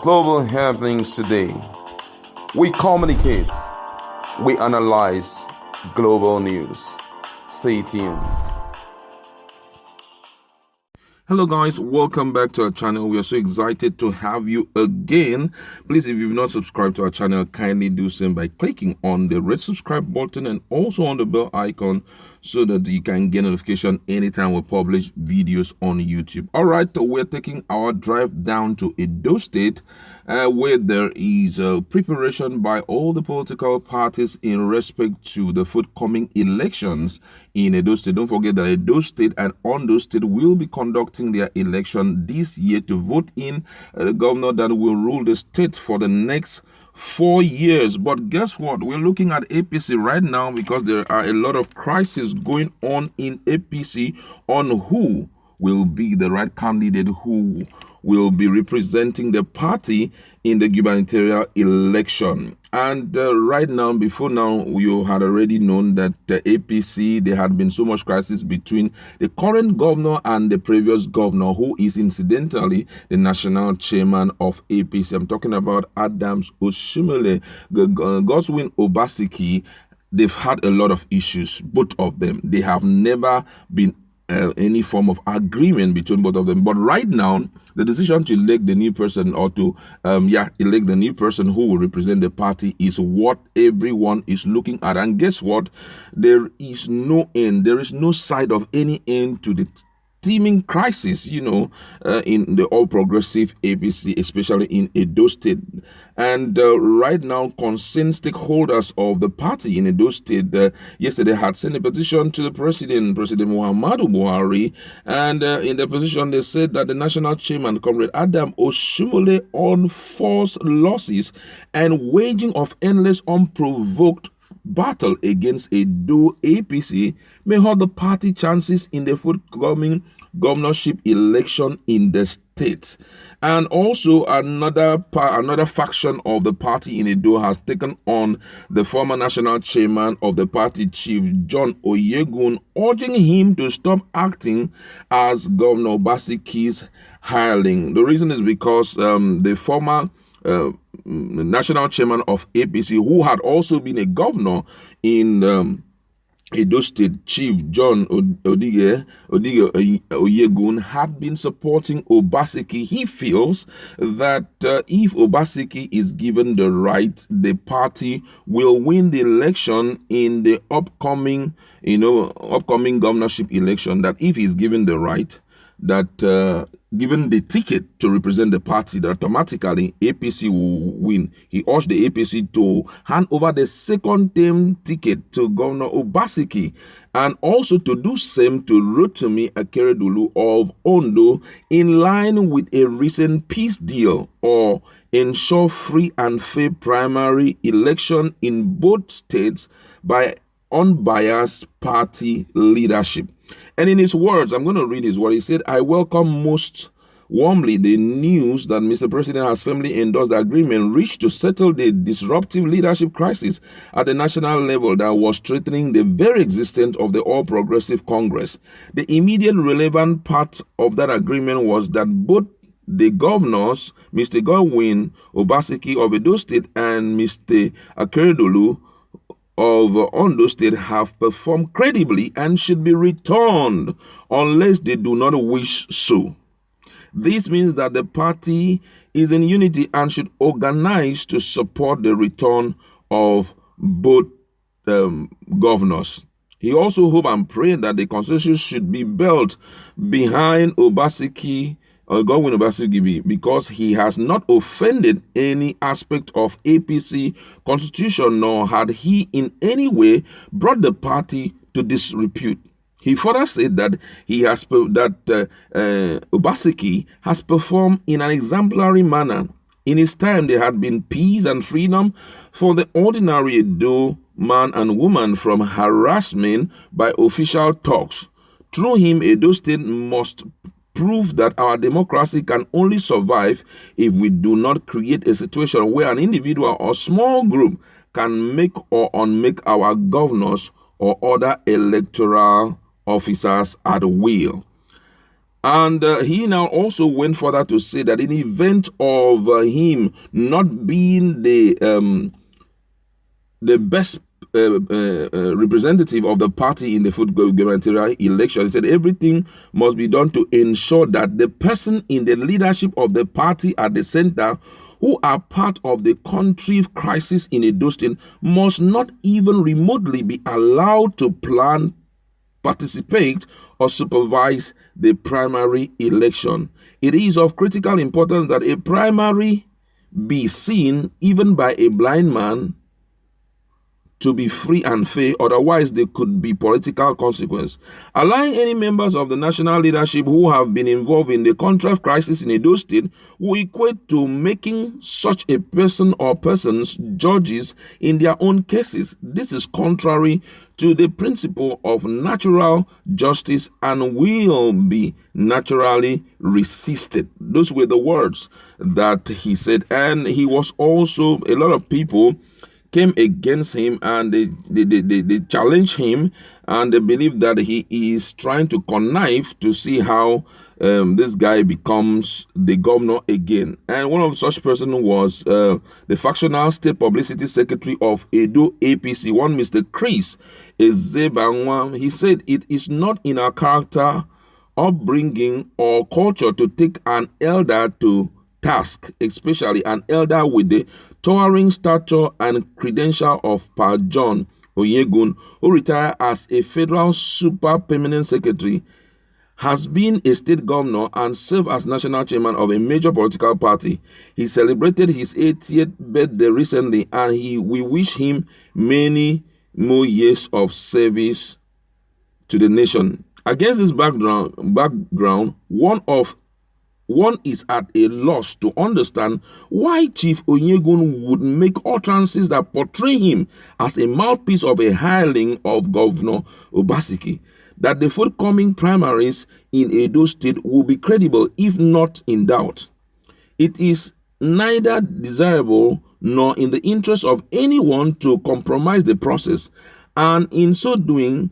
global happenings today. We communicate, we analyze global news. Stay tuned. Hello guys, welcome back to our channel. We are so excited to have you again. Please, if you've not subscribed to our channel, kindly do so by clicking on the red subscribe button and also on the bell icon so that you can get notification anytime we publish videos on YouTube. All right, we're taking our drive down to Edo State where there is a preparation by all the political parties in respect to the forthcoming elections in Edo State. Don't forget that Edo State and Ondo State will be conducting their election this year to vote in the governor that will rule the state for the next 4 years. But guess what? We're looking at APC right now because there are a lot of crises going on in APC on who will be the right candidate who will be representing the party in the gubernatorial election. And right now, before now, you had already known that the APC, there had been so much crisis between the current governor and the previous governor, who is incidentally the national chairman of APC. I'm talking about Adams Oshiomhole, Goswin Obaseki. They've had a lot of issues, both of them. They have never been any form of agreement between both of them. But right now, the decision to elect the new person or to elect the new person who will represent the party is what everyone is looking at. And guess what? There is no end. There is no side of any end to the teeming crisis, in the all-progressive APC, especially in Edo State. And right now, concerned stakeholders of the party in Edo State yesterday had sent a petition to the President Muhammadu Buhari. And in the petition, they said that the national chairman, Comrade Adam Oshiomhole, on false losses and waging of endless unprovoked battle against Edo APC may hurt the party chances in the forthcoming governorship election in the state. And also another faction of the party in Edo has taken on the former national chairman of the party, Chief John Onyegun, urging him to stop acting as Governor Obaseki's hireling. The reason is because the former national chairman of APC, who had also been a governor in Edo State, Chief John Onyegun, had been supporting Obaseki. He feels that if Obaseki is given the right, the party will win the election in the upcoming governorship election. That if he's given the right, that given the ticket to represent the party, that automatically APC will win. He urged the APC to hand over the second term ticket to Governor Obaseki and also to do same to Rotimi Akerdolu of Ondo in line with a recent peace deal, or ensure free and fair primary election in both states by unbiased party leadership. And in his words, I'm going to read his word. He said, "I welcome most warmly the news that Mr. President has firmly endorsed the agreement reached to settle the disruptive leadership crisis at the national level that was threatening the very existence of the All Progressive Congress. The immediate relevant part of that agreement was that both the governors, Mr. Goswin Obaseki of Edo State and Mr. Akerdolu of Ondo State, have performed credibly and should be returned unless they do not wish so. This means that the party is in unity and should organize to support the return of both governors." He also hoped and prayed that the consensus should be built behind Obaseki, Goswin Obaseki, because he has not offended any aspect of APC constitution, nor had he in any way brought the party to disrepute. He further said that Obaseki has performed in an exemplary manner. In his time, there had been peace and freedom for the ordinary Edo man and woman from harassment by official talks. Through him, Edo State must prove that our democracy can only survive if we do not create a situation where an individual or small group can make or unmake our governors or other electoral officers at will. And he now also went further to say that in event of him not being the best representative of the party in the food gubernatorial election, he said everything must be done to ensure that the person in the leadership of the party at the center who are part of the country crisis in Edo State must not even remotely be allowed to plan, participate, or supervise the primary election. It is of critical importance that a primary be seen even by a blind man to be free and fair, otherwise there could be political consequence. Allowing any members of the national leadership who have been involved in the contract crisis in Edo State will equate to making such a person or persons judges in their own cases. This is contrary to the principle of natural justice and will be naturally resisted. Those were the words that he said. And he was also, a lot of people came against him and they challenged him, and they believe that he is trying to connive to see how this guy becomes the governor again. And one of such person was the factional state publicity secretary of Edo APC, one Mr. Chris Ezebangwa. He said it is not in our character, upbringing, or culture to take an elder to task, especially an elder with the towering stature and credential of Pa John Onyegun, who retired as a federal super permanent secretary, has been a state governor and served as national chairman of a major political party. He celebrated his 80th birthday recently, and we wish him many more years of service to the nation. Against this background, one is at a loss to understand why Chief Onyegun would make utterances that portray him as a mouthpiece of a hireling of Governor Obaseki. That the forthcoming primaries in Edo State will be credible if not in doubt. It is neither desirable nor in the interest of anyone to compromise the process, and in so doing,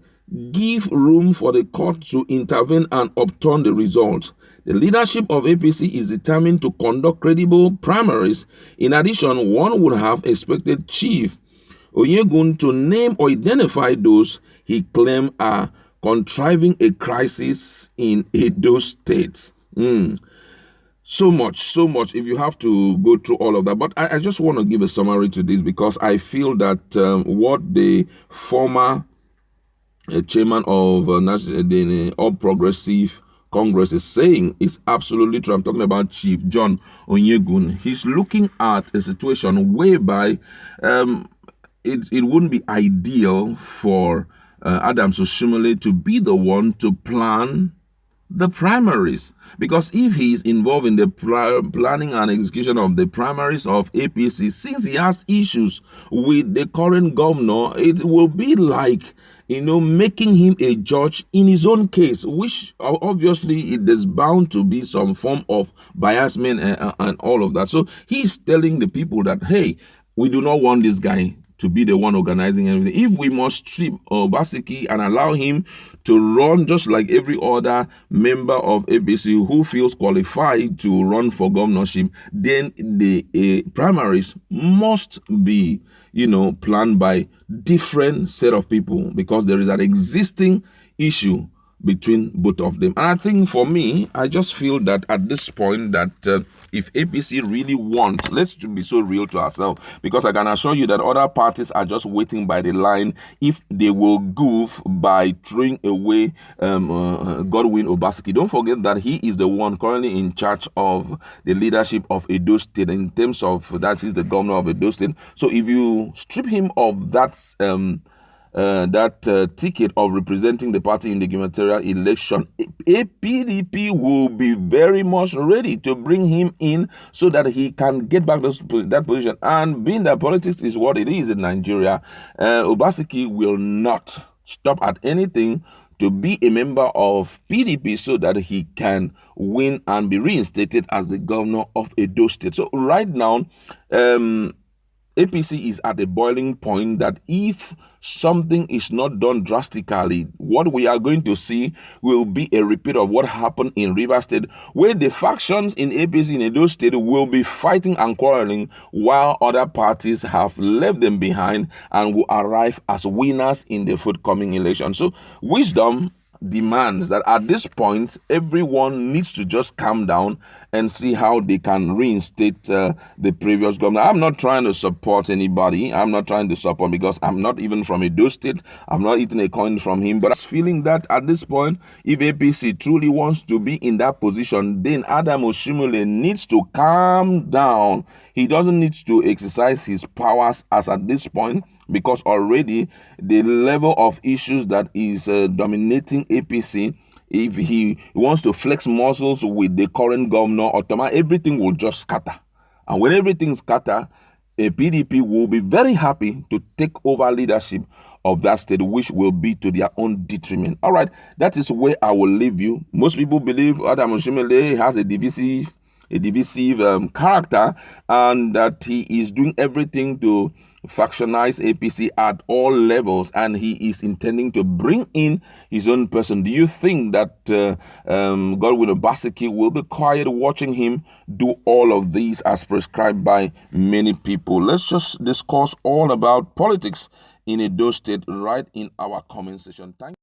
give room for the court to intervene and upturn the results. The leadership of APC is determined to conduct credible primaries. In addition, one would have expected Chief Onyegun to name or identify those he claimed are contriving a crisis in Edo State. So much. If you have to go through all of that. But I just want to give a summary to this, because I feel that what the former chairman of the All Progressive Congress is saying is absolutely true. I'm talking about Chief John Onyegun. He's looking at a situation whereby it wouldn't be ideal for Adams Oshiomhole to be the one to plan the primaries, because if he is involved in the planning and execution of the primaries of APC, since he has issues with the current governor, it will be like, making him a judge in his own case, which obviously it is bound to be some form of biasment and all of that. So he's telling the people that, hey, we do not want this guy to be the one organizing everything. If we must strip Obaseki and allow him to run just like every other member of APC who feels qualified to run for governorship, then the primaries must be, planned by different set of people, because there is an existing issue between both of them. And I think for me, I just feel that at this point that if APC really want, let's be so real to ourselves, because I can assure you that other parties are just waiting by the line if they will goof by throwing away Godwin Obaseki. Don't forget that he is the one currently in charge of the leadership of Edo State, in terms of that he's the governor of Edo State. So if you strip him of that ticket of representing the party in the gubernatorial election, PDP will be very much ready to bring him in so that he can get back that position. And being that politics is what it is in Nigeria, Obaseki will not stop at anything to be a member of PDP so that he can win and be reinstated as the governor of Edo State. So right now, APC is at a boiling point that if something is not done drastically, what we are going to see will be a repeat of what happened in Rivers State, where the factions in APC in Edo State will be fighting and quarreling while other parties have left them behind and will arrive as winners in the forthcoming election. So wisdom demands that at this point, everyone needs to just calm down and see how they can reinstate the previous governor. I'm not trying to support anybody. I'm not trying to support because I'm not even from Edo State. I'm not eating a coin from him. But I'm feeling that at this point, if APC truly wants to be in that position, then Adam Oshiomhole needs to calm down. He doesn't need to exercise his powers as at this point, because already the level of issues that is dominating APC, if he wants to flex muscles with the current governor, automatically everything will just scatter. And when everything scatter, a PDP will be very happy to take over leadership of that state, which will be to their own detriment. All right, that is where I will leave you. Most people believe Adam Oshiomhole has a divisive character, and that he is doing everything to factionize APC at all levels, and he is intending to bring in his own person. Do you think that Godwin Obaseki will be quiet watching him do all of these as prescribed by many people? Let's just discuss all about politics in Edo State right in our comment section. Thank you.